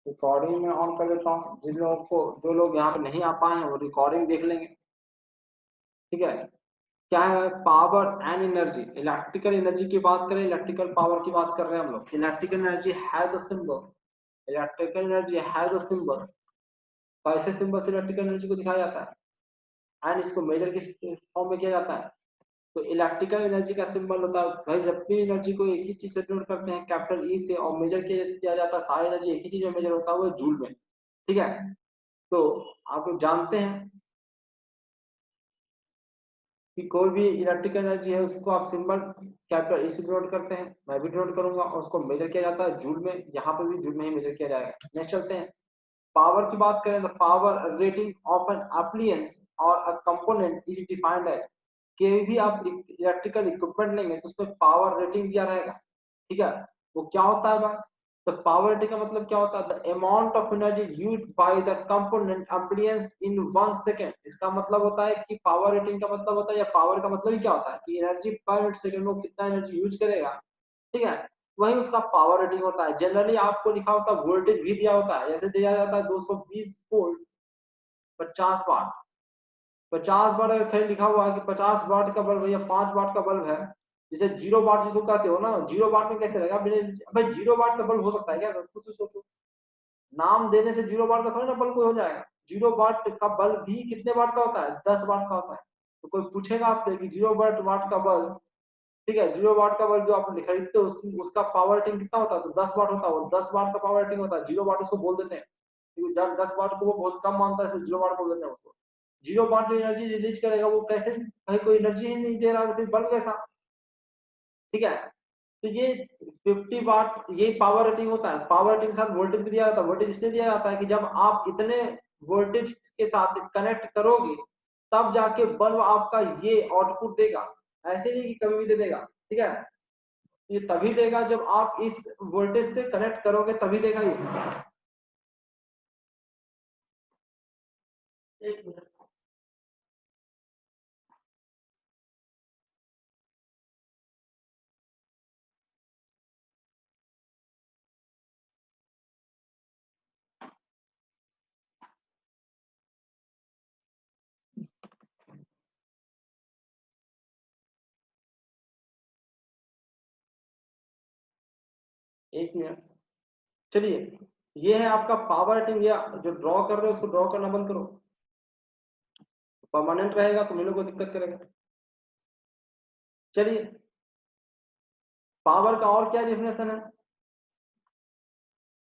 Recording में on कर देता हूँ, जिन लोगों को, जो लोग यहाँ पे नहीं आ पाए हैं वो रिकॉर्डिंग देख लेंगे। ठीक है, क्या है power and energy. Electrical energy की बात करें, इलेक्ट्रिकल पावर की बात कर रहे हैं हम लोग। Electrical energy has a symbol, electrical energy has a symbol. कैसे सिंबल से इलेक्ट्रिकल एनर्जी को दिखाया जाता है एंड इसको मेजर किस फॉर्म में किया जाता है। तो इलेक्ट्रिकल एनर्जी का सिंबल होता है भाई, जब भी एनर्जी को एक ही चीज से डिनोट करते हैं कैपिटल ई से और मेजर किया जाता है, सारी एनर्जी एक ही चीज में मेजर होता है, वो जूल में। ठीक है, तो आप लोग जानते हैं कि कोई भी इलेक्ट्रिकल एनर्जी है उसको आप सिंबल कैपिटल ई से डिनोट करते हैं, मैं भी डिनोट करूंगा, और उसको मेजर किया जाता है जूल में। यहाँ पे भी जूल में ही मेजर किया जाएगा। नेक्स्ट चलते हैं, पावर की बात करें तो power rating of an appliances और a component is defined as. कोई भी आप इलेक्ट्रिकल इक्विपमेंट लेंगे तो उसमें पावर रेटिंग दिया रहेगा। ठीक है, वो क्या होता है भाई, तो पावर रेटिंग का मतलब क्या होता है, the amount of energy used by the component appliances in 1 second. इसका मतलब होता है कि पावर रेटिंग का मतलब होता है, या पावर का मतलब ही क्या होता है कि एनर्जी पर सेकेंड में कितना एनर्जी यूज करेगा। ठीक है, वही उसका पावर रेटिंग होता है। जनरली आपको लिखा होता है वोल्टेज भी दिया होता है, जैसे दिया जाता है 220 वोल्ट 50 वाट। 50 वाट अगर कहीं लिखा हुआ है कि 50 वाट का बल्ब है या 5 वाट का बल्ब है, जैसे 0 वाट जिसको कहते हो ना, 0 वाट में कैसे रहेगा भाई, 0 वाट का बल्ब हो सकता है क्या, खुद से सोचो। नाम देने से 0 वाट का थोड़ी ना बल्ब कोई हो जाएगा। 0 वाट का बल्ब भी कितने वाट का होता है, 10 वाट का होता है। तो कोई पूछेगा आपसे कि 0 वाट का बल्ब, ठीक है, 0 वाट का बल्ब जो आप खरीदते हो उसका पावर रेटिंग कितना होता है, तो 10 वाट होता है। वो 10 वाट का पावर रेटिंग होता है, 0 वाट उसको बोल देते हैं, क्योंकि जब 10 वाट को वो बहुत कम मानता है तो 0 वाट बोल देते हैं उसको। 0 वाट जो एनर्जी रिलीज करेगा वो कैसे, भाई कोई एनर्जी ही नहीं दे रहा तो फिर बल्ब कैसा। ठीक है, तो ये 50 वाट ये पावर रेटिंग होता है। पावर रेटिंग के साथ वोल्टेज भी दिया जाता है। वोल्टेज इसलिए दिया जाता है कि जब आप इतने वोल्टेज के साथ कनेक्ट करोगे तब जाके बल्ब आपका ये आउटपुट देगा, ऐसे नहीं कि कभी भी दे देगा। ठीक है, ये तभी देगा जब आप इस वोल्टेज से कनेक्ट करोगे, तभी देगा ये। एक मिनट, एक मिनट। चलिए, ये है आपका पावर रेटिंग। या जो ड्रॉ कर रहे हो उसको ड्रॉ करना बंद करो, परमानेंट रहेगा तो मेरे को दिक्कत करेगा। चलिए, पावर का और क्या डेफिनेशन है,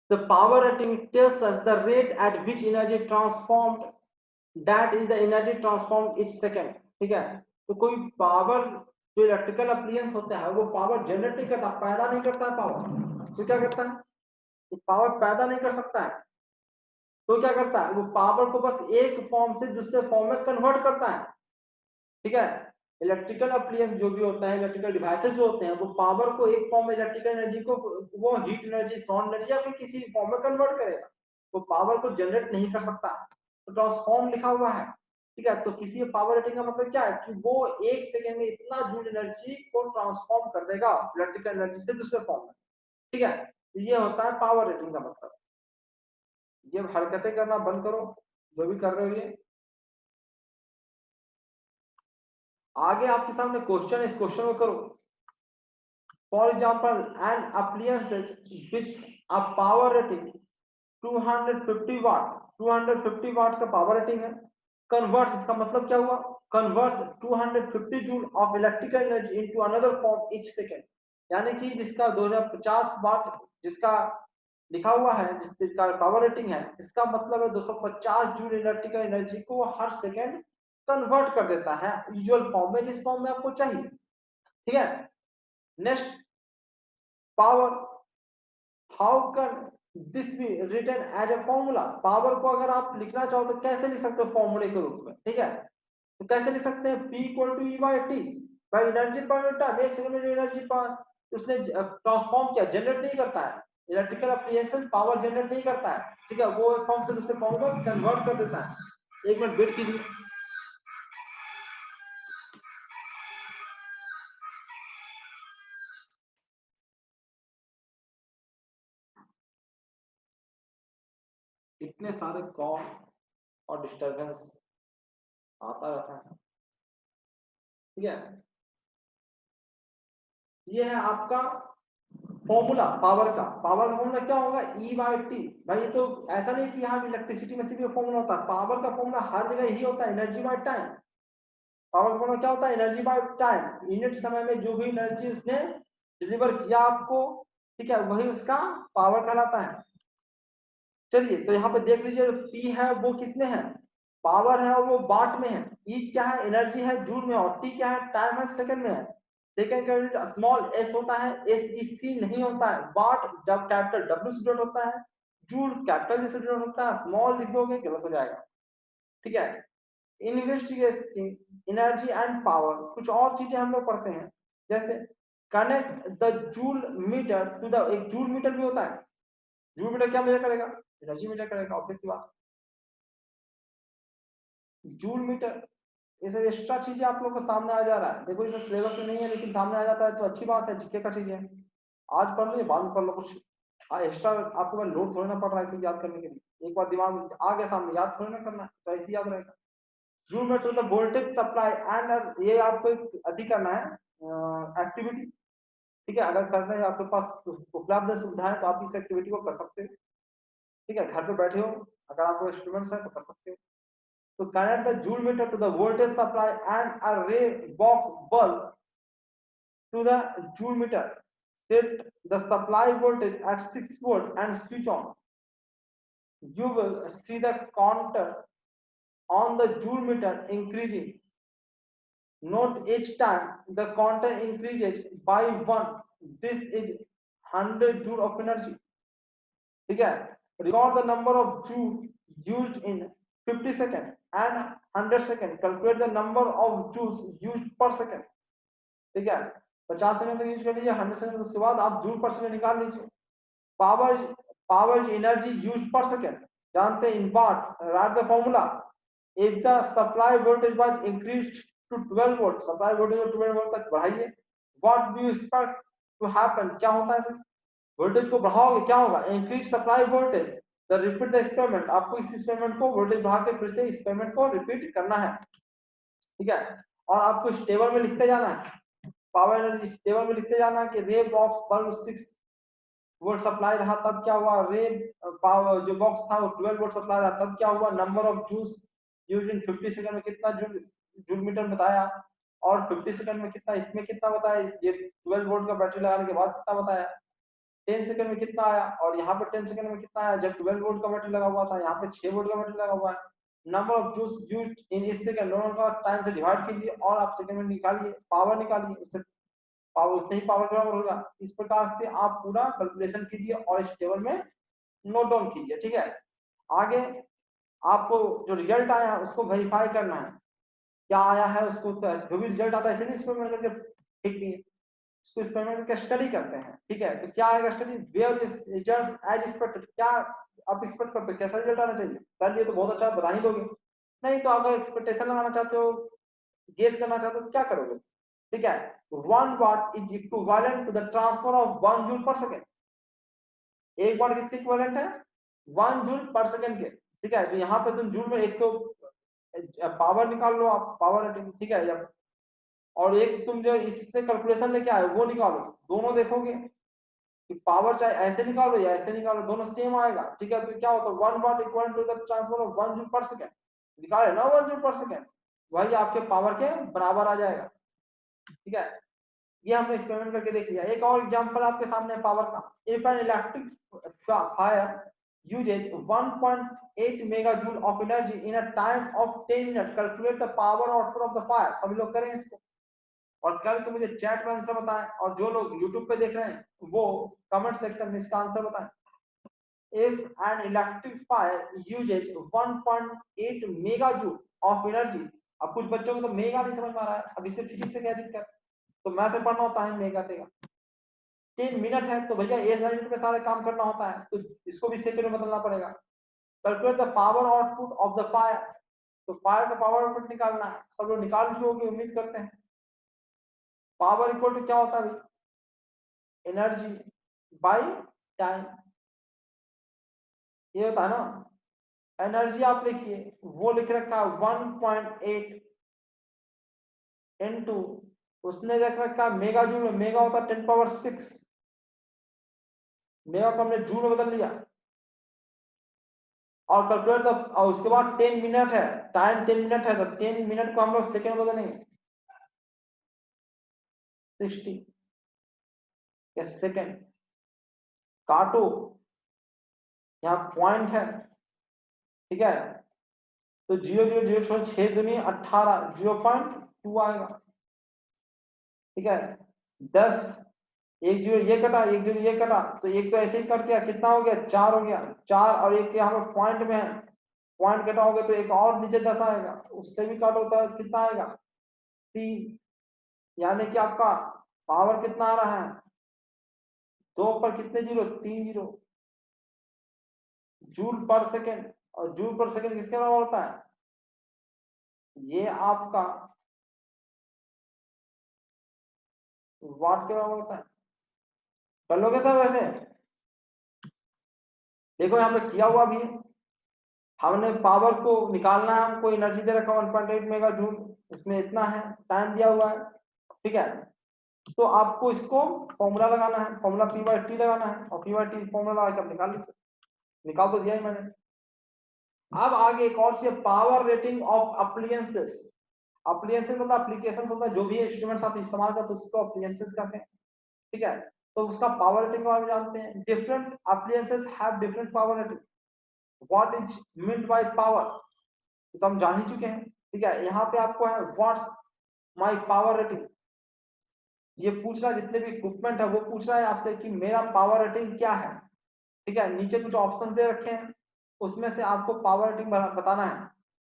the power rating tells us the rate at which energy transformed, that is the energy transformed each second। ठीक है, तो कोई पावर, जो इलेक्ट्रिकल अप्लायंस होता है वो पावर जनरेट नहीं करता, पैदा नहीं करता है पावर। तो क्या करता है, वो पावर पैदा नहीं कर सकता है, तो क्या करता है, वो पावर को बस एक फॉर्म से दूसरे फॉर्म में कन्वर्ट करता है। ठीक है, इलेक्ट्रिकल अप्लायंस जो भी होता है, इलेक्ट्रिकल डिवाइसेस जो होते हैं, वो पावर को एक फॉर्म में, इलेक्ट्रिकल एनर्जी को, वो हीट एनर्जी, साउंड एनर्जी या फिर किसी फॉर्म में कन्वर्ट करेगा। वो पावर को जनरेट नहीं कर सकता, तो ट्रांसफॉर्म लिखा हुआ है। ठीक है, तो किसी पावर रेटिंग का मतलब क्या है कि वो 1 सेकेंड में इतना जूल एनर्जी को ट्रांसफॉर्म कर देगा इलेक्ट्रिकल एनर्जी से दूसरे फॉर्म में। ठीक है, तो ये होता है पावर रेटिंग का मतलब। ये हरकतें करना बंद करो जो भी कर रहे हो ये। आगे आपके सामने क्वेश्चन, इस क्वेश्चन को करो। For example, an appliance with a power rating 250 watt, 250 वाट का पावर रेटिंग है, कन्वर्ट्स, इसका मतलब क्या हुआ, converts 250 joule of electrical energy into another form each second. यानी कि जिसका 2050 वाट, जिसका लिखा हुआ है, जिसका पावर रेटिंग है, इसका मतलब है 250 जूल इलेक्ट्रिकल एनर्जी को हर सेकेंड कन्वर्ट कर देता है यूजुअल फॉर्म में, जिस फॉर्म में आपको चाहिए। ठीक है, next, power, how can this be written as a formula. Power को अगर आप लिखना चाहो तो कैसे लिख सकते हो फॉर्मूले के रूप में। ठीक है, तो कैसे लिख सकते हैं, P equal to E by T, by energy पर यूनिट टाइम। एक सेकंड में जो एनर्जी पर उसने ट्रांसफॉर्म किया, जनरेट नहीं करता है, इलेक्ट्रिकल अप्लायंसेस पावर जनरेट नहीं करता है। ठीक है, वो एक फॉर्म से दूसरे फॉर्म को कन्वर्ट कर देता है। एक मिनट वेट कीजिए। इतने सारे कॉल और डिस्टरबेंस आता रहता है, ठीक है। ये है आपका फॉर्मूला पावर का फॉर्मूला क्या होगा, ई बाई टी। भाई ये तो ऐसा नहीं कि यहाँ इलेक्ट्रिसिटी में से भी फॉर्मूला होता है, पावर का फॉर्मूला हर जगह यही होता है, एनर्जी बाय टाइम। पावर का फॉर्मूला क्या होता है, एनर्जी बाय टाइम, यूनिट समय में जो भी एनर्जी उसने डिलीवर किया आपको, ठीक है, वही उसका पावर कहलाता है। चलिए तो यहाँ पे देख लीजिए, पी है वो किसमें है, पावर है और वो वाट में है, ई क्या है, एनर्जी है जूल में, और टी क्या है, टाइम है, सेकंड में है। सेकंड का यूनिट स्मॉल एस होता है, एस ई सी नहीं होता है, वाट जब कैपिटल डब्ल्यू से डिनोट होता है, जूल कैपिटल से डिनोट होता है, स्मॉल लिख दोगे गलत हो जाएगा, ठीक है। इन्वेस्टिगेटिंग एनर्जी एंड पावर, कुछ और चीजें हम लोग पढ़ते हैं, जैसे connect the joule meter to the, एक जूल मीटर भी होता है, जूल मीटर क्या मेजर करेगा, एनर्जी मीटर करेगा, ऑब्वियस सी बात। जूल मीटर, ये सब एक्स्ट्रा चीजें आप लोग को सामने आ जा रहा है, देखो ये सब सिलेबस में नहीं है लेकिन सामने आ जाता है तो अच्छी बात है, जीके का चीज है, आज पढ़ लो बाद में पढ़ लो कुछ। हाँ एक्स्ट्रा आपको मैं लोड थोड़ी ना पड़ रहा है इसे याद करने के लिए, एक बार दिमाग में आ गया सामने, याद थोड़ी ना करना है, तो ऐसे याद रहेगा। Joule meter to the voltage supply and, ये आपको एक अधिक करना है एक्टिविटी, ठीक है, अगर करना है आपके पास उपलब्ध सुविधा है तो आप इस एक्टिविटी को कर सकते हो, ठीक है, घर पे बैठे हो, अगर आपको इंस्ट्रूमेंट्स है तो कर सकते हो। तो connect the joule meter to the voltage supply and a ray box bulb to the joule meter. Set the supply voltage at 6 volt and switch on. You will see the counter on the joule meter increasing. Note each time the counter increases by 1. This is 100 joule of energy. ठीक है, record the number of joule used in 50 seconds and 100 seconds. Calculate the number of joules used per second. ठीक है, 50 second तक use कर लीजिए, 100 second उसके बाद आप जूल पर सेकंड निकाल लीजिए। Power energy use per second जानते हैं in watt, write the formula, if the supply voltage was increased to 12 volt, supply voltage को 12 वोल्ट तक बढ़ाइए, what do you expect to happen, क्या होता है, वोल्टेज को बढ़ाओगे क्या होगा, increase supply voltage, the repeat the experiment, आपको इस एक्सपेरिमेंट को वोल्टेज बढ़ा के फिर से एक्सपेरिमेंट को रिपीट करना है, ठीक है। और आपको इस टेबल में लिखते जाना है, पावर एनर्जी इस टेबल में लिखते जाना है कि रे बॉक्स बल्ब 6 वोल्ट सप्लाई रहा तब क्या हुआ, रे पावर जो बॉक्स था वो 12 वोल्ट सप्लाई रहा तब क्या हुआ, number of joules used in 50 second में कितना जूल मीटर बताया, और 50 सेकंड में कितना, इसमें कितना बताया, ये 12 वोल्ट का बैटरी लगाने के बाद कितना बताया, 10 सेकंड में कितना आया, और यहाँ पे 10 सेकंड में कितना आया जब 12 वोल्ट का बैटरी लगा हुआ था, यहाँ पे 6 वोल्ट का बैटरी लगा हुआ है। Number of joules used in इस सेकंड, दोनों का टाइम से डिवाइड कीजिए और आप सेकंड में निकालिए, पावर निकालिए, उससे पावर उतनी ही पावर बराबर होगा। इस प्रकार से आप पूरा कैलकुलेशन कीजिए और इस टेबल में नोट डाउन कीजिए, ठीक है। आगे आपको जो रिजल्ट आया है उसको वेरीफाई करना है, क्या आया है उसको, जो भी रिजल्ट आता है ऐसे नहीं एक्सपेरिमेंट करके ठीक नहीं है, इसको एक्सपेरिमेंट करके स्टडी करते हैं, ठीक है। तो क्या आएगा study, where results as expected, क्या आप एक्सपेक्ट करते हो कैसा रिजल्ट आना चाहिए, कर लिए तो बहुत अच्छा बता ही दोगे, नहीं तो अगर एक्सपेक्टेशन लगाना चाहते हो, गेस करना चाहते हो तो क्या करोगे, ठीक है। 1 watt is equivalent to the transfer of 1 joule पर सेकंड, एक वाट किसके इक्विवेलेंट है, 1 जूल पर सेकंड के, ठीक है। तो यहाँ पे तुम जूल में एक तो पावर निकाल लो आप, पावर, ठीक है, जब और एक तुम जो इससे कैलकुलेशन लेके आए वो निकालो, दोनों देखोगे कि पावर चाहे ऐसे निकालो या ऐसे निकालो दोनों सेम आएगा, ठीक है। तो क्या होता है 1 watt equal to the transfer of 1 joule पर सेकंड, निकाले ना 1 जूल पर सेकंड, वही आपके पावर के बराबर आ जाएगा, ठीक है। ये हमने एक्सपेरिमेंट करके देख लिया। एक और एग्जांपल आपके सामने पावर का, if an electric fire uses 1.8 megajoule of energy in a time of 10 minutes, calculate the power output of the fire। सभी लोग करें इसको और करके मुझे चैट में आंसर बताएं, और जो लोग यूट्यूब पे देख रहे हैं वो कमेंट सेक्शन में इसका आंसर बताएं। If an electric fire uses 1.8 megajoule of energy, अब कुछ बच्चों को तो मेगा नहीं समझ में आ रहा है, अब इससे फिजिक्स से क्या दिक्कत, तो मैथ में पढ़ना होता है मेगा तेगा, 10 मिनट है तो भैया 1000 यूनिट में सारे काम करना होता है, तो इसको भी सेकंड में बदलना पड़ेगा। Calculate the power output of the fire, तो फायर का पावर आउटपुट निकालना है, सब लोग निकाल लिए होंगे उम्मीद करते हैं। पावर इक्वल टू क्या होता है, एनर्जी बाय टाइम, ये होता है ना, एनर्जी आप लिखिए, वो लिख रखा है 1.8 इनटू, उसने देख रखा मेगा जूल में, मेगा होता है 10⁻6, मेगा को हमने जूल में बदल लिया और कैलकुलेट और उसके बाद 10 मिनट है, टाइम 10 मिनट है, तो 10 मिनट को हम लोग सेकेंड बदलेंगे 60 या सेकेंड, काटो, यहाँ पॉइंट है, ठीक है, तो 0.006 6 18 0.2 आएगा, ठीक है, 10 एक जीरो ये कटा, एक जीरो ये कटा, तो एक तो ऐसे ही कट गया, कितना हो गया 4 हो गया, 4 और एक यहाँ पे पॉइंट में है, पॉइंट कटाओगे तो एक और नीचे 10 आएगा, उससे भी कट होता है, कितना आएगा 3, यानी कि आपका पावर कितना आ रहा है 2 पर कितने जीरो 3 जीरो जूल पर सेकेंड, और जूल पर सेकेंड किसके बराबर होता है, ये आपका वाट के बराबर होता है। कर लोगे सब वैसे, देखो यहाँ पे किया हुआ भी है, हमने पावर को निकालना है, हमको एनर्जी दे रखा 1.8 मेगा जूल, उसमें इतना है, टाइम दिया हुआ है, ठीक है, तो आपको इसको फॉर्मूला लगाना है, फॉर्मूला P/T लगाना है, और P/T फॉर्मूला लगाकर निकाल लीजिए, निकाल तो दिया ही मैंने। अब आगे एक और चीज, power rating of appliances, appliances मतलब एप्लीकेशंस होता है, जो भी इंस्ट्रूमेंट्स आप इस्तेमाल करते हो उसको अप्लायंसेस कहते हैं, ठीक है, तो उसका पावर रेटिंग बारे में जानते हैं, different appliances have different power rating, what is meant by power, तो हम जान ही चुके हैं, ठीक है, यहाँ पे आपको है व्हाट्स माय पावर रेटिंग, ये पूछ रहा है, जितने भी इक्विपमेंट है वो पूछ रहा है आपसे कि मेरा पावर रेटिंग क्या है, ठीक है, नीचे कुछ ऑप्शन दे रखे हैं, उसमें से आपको पावर रेटिंग बताना है,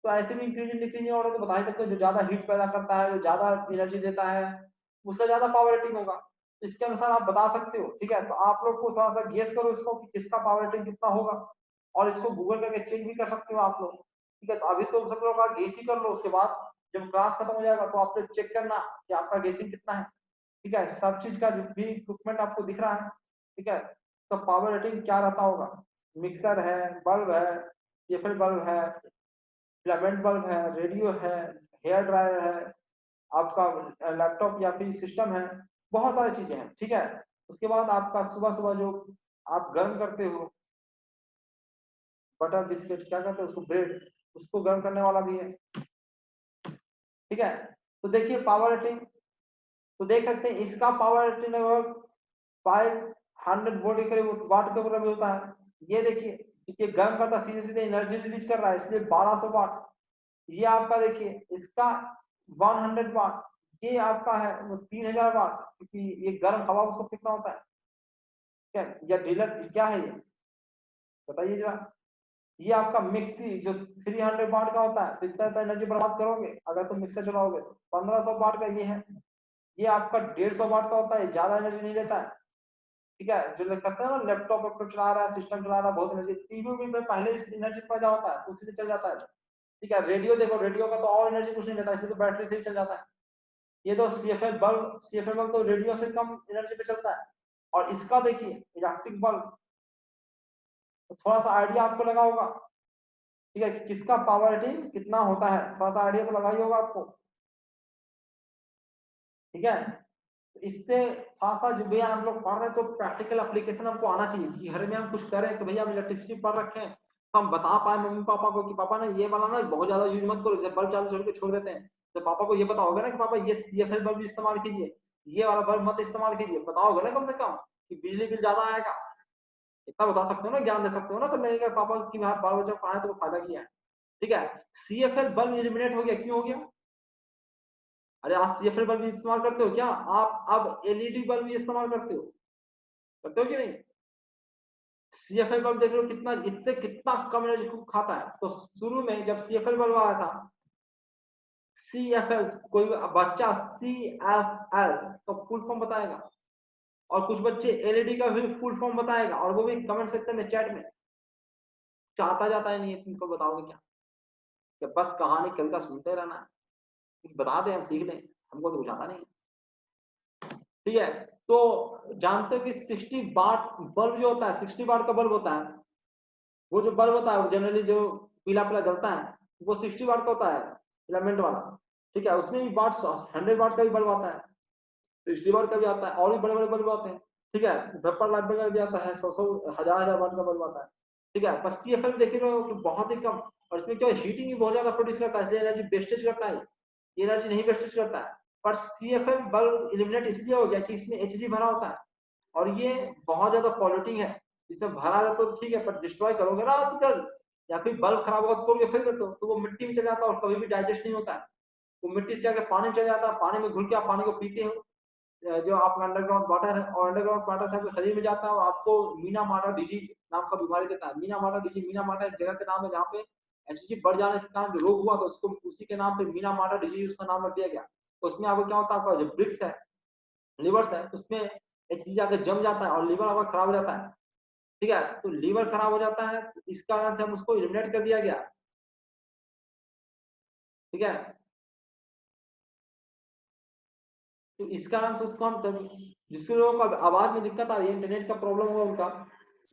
तो ऐसे भी इंक्रीजिंग डिक्रीजिंग ऑर्डर तो बता ही सकते हो, जो ज्यादा हीट पैदा करता है, जो ज्यादा एनर्जी देता है, उसका ज्यादा पावर रेटिंग होगा, इसके अनुसार आप बता सकते हो, ठीक है, तो आप लोग को थोड़ा सा गेस करो इसको कि किसका पावर रेटिंग कितना होगा, और इसको गूगल करके चेक भी कर सकते हो आप लोग, ठीक है, तो अभी तो सब लोग का गेस ही कर लो, उसके बाद जब क्लास खत्म हो जाएगा तो आप लोग चेक करना कि आपका गेसिंग कितना है, ठीक है, सब चीज का जो भी इक्विपमेंट आपको दिख रहा है, ठीक है, तो पावर रेटिंग क्या रहता होगा, मिक्सर है, बल्ब है, केफल बल्ब है, फिलामेंट बल्ब है, रेडियो है, हेयर ड्रायर है, आपका लैपटॉप या फिर सिस्टम है, बहुत सारी चीजें हैं, ठीक है, उसके बाद आपका सुबह सुबह जो आप गर्म करते हो बटर बिस्किट, क्या कहते हैं उसको, ब्रेड, उसको गर्म करने वाला भी है, ठीक है, तो देखिए पावर रेटिंग, तो देख सकते हैं इसका पावर रेटिंग लगभग 500 वोल्ट के करीब, वाट के ऊपर होता है, ये देखिए ये गर्म करता सीधे सीधे एनर्जी रिलीज कर रहा है, इसलिए 1200 वाट, ये आपका देखिए इसका 100 वाट, ये आपका है वो 3000 वाट, क्योंकि ये गर्म हवा उसको कितना होता है, क्या या डीलर क्या है ये बताइए जरा, ये आपका मिक्सी जो 300 वाट का होता है, तो इतना एनर्जी बर्बाद करोगे अगर तुम मिक्सर चलाओगे, तो 1500 वाट का ये है, ये आपका 150 वाट का होता है, ज्यादा एनर्जी नहीं लेता है, ठीक है, जो लोग कहते हैं ना लैपटॉप वैपटॉप चला रहा है, सिस्टम चला रहा है, बहुत एनर्जी, टीवी में पहले एनर्जी पैदा होता है तो उसी से चल जाता है, ठीक है, रेडियो देखो, रेडियो का तो और एनर्जी कुछ नहीं लेता, इसे तो बैटरी से ही चल जाता है, ये तो सीएफएल बल्ब तो रेडियो से कम एनर्जी पे चलता है, और इसका देखिए इलेक्ट्रिक बल्ब, तो थोड़ा सा आइडिया आपको लगा होगा, ठीक है, किसका पावर रेटिंग कितना होता है, थोड़ा सा आइडिया तो लगा ही होगा आपको, ठीक है, इससे खासा जो भैया हम लोग पढ़ रहे हैं तो प्रैक्टिकल एप्लीकेशन हमको आना चाहिए कि घर में हम कुछ करें, तो भैया हम इलेक्ट्रिसिटी पढ़ रखे हैं तो हम बता पाए मम्मी पापा को कि पापा ना ये वाला ना बहुत ज्यादा यूज मत करो, जैसे बल्ब चालू छोड़ के छोड़ देते हैं, तो पापा को ये पता होगा ना कि पापा ये सीएफएल बल्ब इस्तेमाल कीजिए, ये वाला बल्ब मत इस्तेमाल कीजिए, बताओगे ना कम से कम कि बिजली बिल ज्यादा आएगा, इतना बता सकते हो ना, ज्ञान दे सकते हो ना, तो लगेगा पापा की बाल बच्चा पढ़ा है तो फायदा किया है, ठीक है, सीएफएल बल्ब एलिमिनेट हो गया, क्यों हो गया, अरे आज सीएफएल बल्ब इस्तेमाल करते हो क्या आप, अब एलईडी बल्ब भी इस्तेमाल करते हो कि नहीं, सीएफएल बल्ब देख लो कितना, इससे कितना कम एनर्जी खाता है, तो शुरू में जब सीएफएल बल्ब आया था, सीएफएल कोई बच्चा सीएफएल तो फुल फॉर्म बताएगा, और कुछ बच्चे एलईडी का भी फुल फॉर्म बताएगा, और वो भी कमेंट सेक्शन में चैट में, चाहता जाता है नहीं है, तुमको बताओगे क्या, कि बस कहानी कल का सुनते रहना है, बता दें हम सीख लें, हमको तो कुछ आता नहीं, ठीक है, तो जानते हो कि 60 वाट बल्ब जो होता है, 60 वाट का बल्ब होता है, वो जो बल्ब होता है वो जनरली जो पीला पीला जलता है, वो 60 वाट का होता है फिलामेंट वाला, ठीक है। उसमें भी वाट 100 वाट का भी बल्ब आता है, 60 वाट का भी आता है, और भी बड़े बड़े बल्ब आते हैं, ठीक है। वेपर लाइट का भी आता है, 100 1000 वाट का बल्ब आता है, ठीक है। पर CFL देख रहे हो कि बहुत ही कम, और इसमें क्या हीटिंग भी बहुत ज्यादा प्रोड्यूस करता है, इसलिए एनर्जी वेस्टेज करता है, ये एनर्जी नहीं वेस्टेज करता है। पर CFL बल्ब इल्यूमिनेट इसलिए हो गया कि इसमें Hg भरा होता है, और ये बहुत ज्यादा पॉल्यूटिंग है, इसमें भरा है तो ठीक है, पर डिस्ट्रॉय करोगे ना आजकल, या फिर बल्ब खराब होगा तो तोड़ के फेंक देते हो, तो वो मिट्टी में चला जाता है और कभी भी डाइजेस्ट नहीं होता है, वो मिट्टी से जाकर पानी में चला जाता है, पानी में घुल के आप पानी को पीते हो, जो आपका अंडरग्राउंड वाटर है, और अंडरग्राउंड वाटर से आपके शरीर में जाता है और आपको मीना माटा डिजीज नाम का बीमारी देता है। मीना माटा डिजीज, मीना माटा एक जगह के नाम है जहाँ पे एचजी बढ़ जाने के कारण जो रोग हुआ, तो उसको उसी के नाम पे मीना माटा डिजीज उसका नाम रख दिया गया। तो उसमें आपको क्या होता है, आपका जो ब्रिक्स है, लिवर्स है, उसमें एचजी जाकर जम जाता है और लीवर आपका खराब हो जाता है, ठीक है। तो लीवर खराब हो जाता है, तो इस कारण से हम उसको एलिमिनेट कर दिया गया, ठीक है। तो इस कारण से उसको हम जिसके लोगों को आवाज में दिक्कत आ रही है, इंटरनेट का प्रॉब्लम हुआ उनका,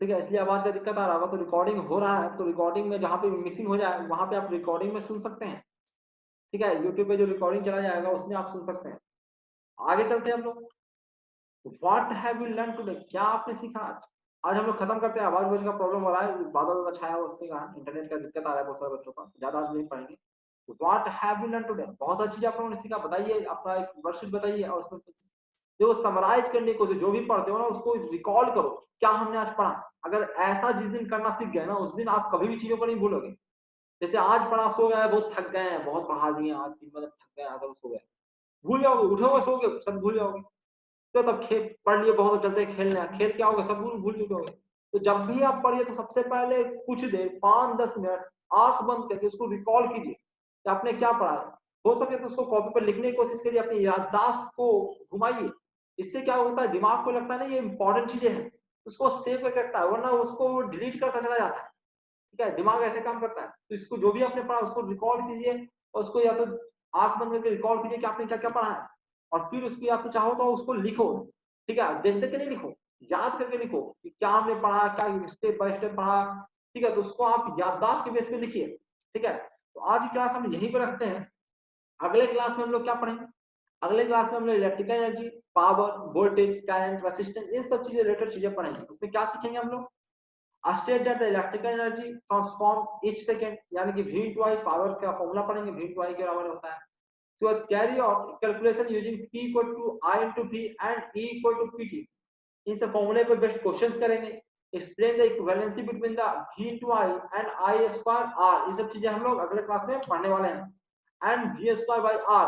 ठीक है, इसलिए आवाज का दिक्कत आ रहा होगा, तो रिकॉर्डिंग हो रहा है, तो रिकॉर्डिंग में जहाँ पे मिसिंग हो जाए वहां पे आप रिकॉर्डिंग में सुन सकते हैं, ठीक है। यूट्यूब पे जो रिकॉर्डिंग चला जाएगा उसमें आप सुन सकते हैं। आगे चलते हैं हम लोग, what have you learn today, क्या आपने सीखा आज। आज हम लोग खत्म करते हैं, आवाज का प्रॉब्लम हो रहा है, बादल वादल छाया हुआ, उसके कारण इंटरनेट का दिक्कत आ रहा है बहुत सारे बच्चों का, ज्यादा आज नहीं पढ़ेंगे। What have you learn today, बहुत अच्छी चीज आप लोगों ने सीखा, बताइए, अपना एक वर्कशीट बताइए, और उसमें जो समराइज करने को, जो भी पढ़ते हो ना उसको रिकॉल करो, क्या हमने आज पढ़ा। अगर ऐसा जिस दिन करना सीख गए ना, उस दिन आप कभी भी चीजों को नहीं भूलोगे। जैसे आज पढ़ा, सो गए, बहुत थक गए हैं, बहुत पढ़ा दिए आज दिन भर, थक गए, अगर सो गए, भूल जाओगे, उठोगे सोगे सब भूल जाओगे। तो तब खेल पढ़ लिए, बहुत चलते खेलने, खेल क्या होगा, सब भूल चुके होंगे। तो जब भी आप पढ़िए तो सबसे पहले कुछ देर 5-10 मिनट आंख बंद करके उसको रिकॉल कीजिए कि आपने क्या पढ़ा है। हो सके तो उसको कॉपी पर लिखने की कोशिश करिए, अपनी याददाश्त को घुमाइए। इससे क्या होता है, दिमाग को लगता है ना ये इंपॉर्टेंट चीजें हैं, उसको सेव करके रखता है, वरना उसको डिलीट करता चला जाता है, ठीक है। दिमाग ऐसे काम करता है। तो इसको जो भी आपने पढ़ा उसको रिकॉर्ड कीजिए, और उसको या तो आंख बंद करके रिकॉर्ड कीजिए कि आपने क्या क्या पढ़ा है, और फिर उसकी या तो चाहो तो उसको लिखो, ठीक है। देख देख के नहीं लिखो, याद करके लिखो कि क्या हमने पढ़ा, क्या स्टेप बाय स्टेप पढ़ा, ठीक है। तो उसको आप याददाश्त के बेस पे लिखिए, ठीक है। तो आज की क्लास हम यहीं पर रखते हैं। अगले क्लास में हम लोग क्या पढ़ेंगे, अगले क्लास में हम लोग electrical energy, power, voltage, current, resistance, इन सब चीजें रिलेटेड चीजें पढ़ेंगे। उसमें क्या सीखेंगे हम लोग, state that the electrical energy transform each second, यानी कि V into I, पावर का फॉर्मूला पढ़ेंगे, V into I के बराबर होता है। So carry out calculation using P equal to I into V and E equal to PT, इन सब फॉर्मूले पे बेस्ड क्वेश्चंस करेंगे। Explain the equivalency between the V into I and I square R, ये सब चीजें हम लोग अगले क्लास में पढ़ने वाले हैं। And V square by R,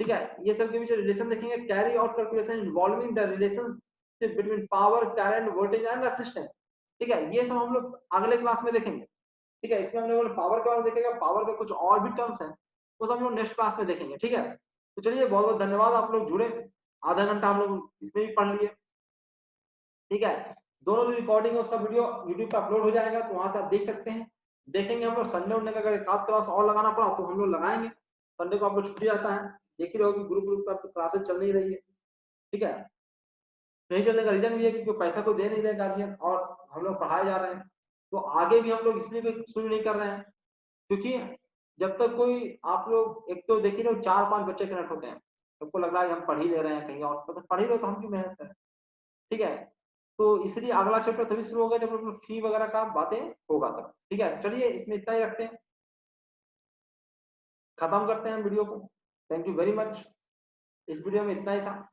ठीक है, ये सब के बीच रिलेशन देखेंगे। Carry out calculation involving the relationship between power, current, voltage and resistance, ठीक है। ये सब हम लोग अगले क्लास में देखेंगे, ठीक है। इसमें हम लोग पावर के बारे में देखेंगे, पावर के कुछ और भी टर्म्स हैं, वो सब हम लोग नेक्स्ट क्लास में देखेंगे, ठीक है। तो चलिए, बहुत बहुत धन्यवाद, आप लोग जुड़े, आधा घंटा हम लोग इसमें भी पढ़ लिए, ठीक है। दोनों जो रिकॉर्डिंग है उसका वीडियो यूट्यूब पे अपलोड हो जाएगा, तो वहां से आप देख सकते हैं। देखेंगे हम लोग संडे उन्डे का, अगर एक आध क्लास और लगाना पड़ा तो हम लोग लगाएंगे। संडे को आपको छुट्टी रहता है, देख ही रहोगे ग्रुप ग्रुप पर क्लासेस चल नहीं रही है, ठीक है। नहीं चलने का रीजन भी है क्योंकि पैसा को दे नहीं रहे गार्जियन, और हम लोग पढ़ाए जा रहे हैं। तो आगे भी हम लोग इसलिए भी शुरू नहीं कर रहे हैं क्योंकि जब तक कोई, आप लोग एक तो देखिए ना, 4-5 बच्चे कनेक्ट होते हैं, सबको लग रहा है हम पढ़ ही ले रहे हैं कहीं और, तो पढ़ ही रहे तो हम क्यों मेहनत करें, ठीक है। तो इसलिए अगला चैप्टर तभी शुरू होगा जब हम लोग फी वगैरह का बातें होगा तब, ठीक है। चलिए, इसमें इतना ही रखते हैं, खत्म करते हैं वीडियो को। थैंक यू वेरी मच, इस वीडियो में इतना ही था।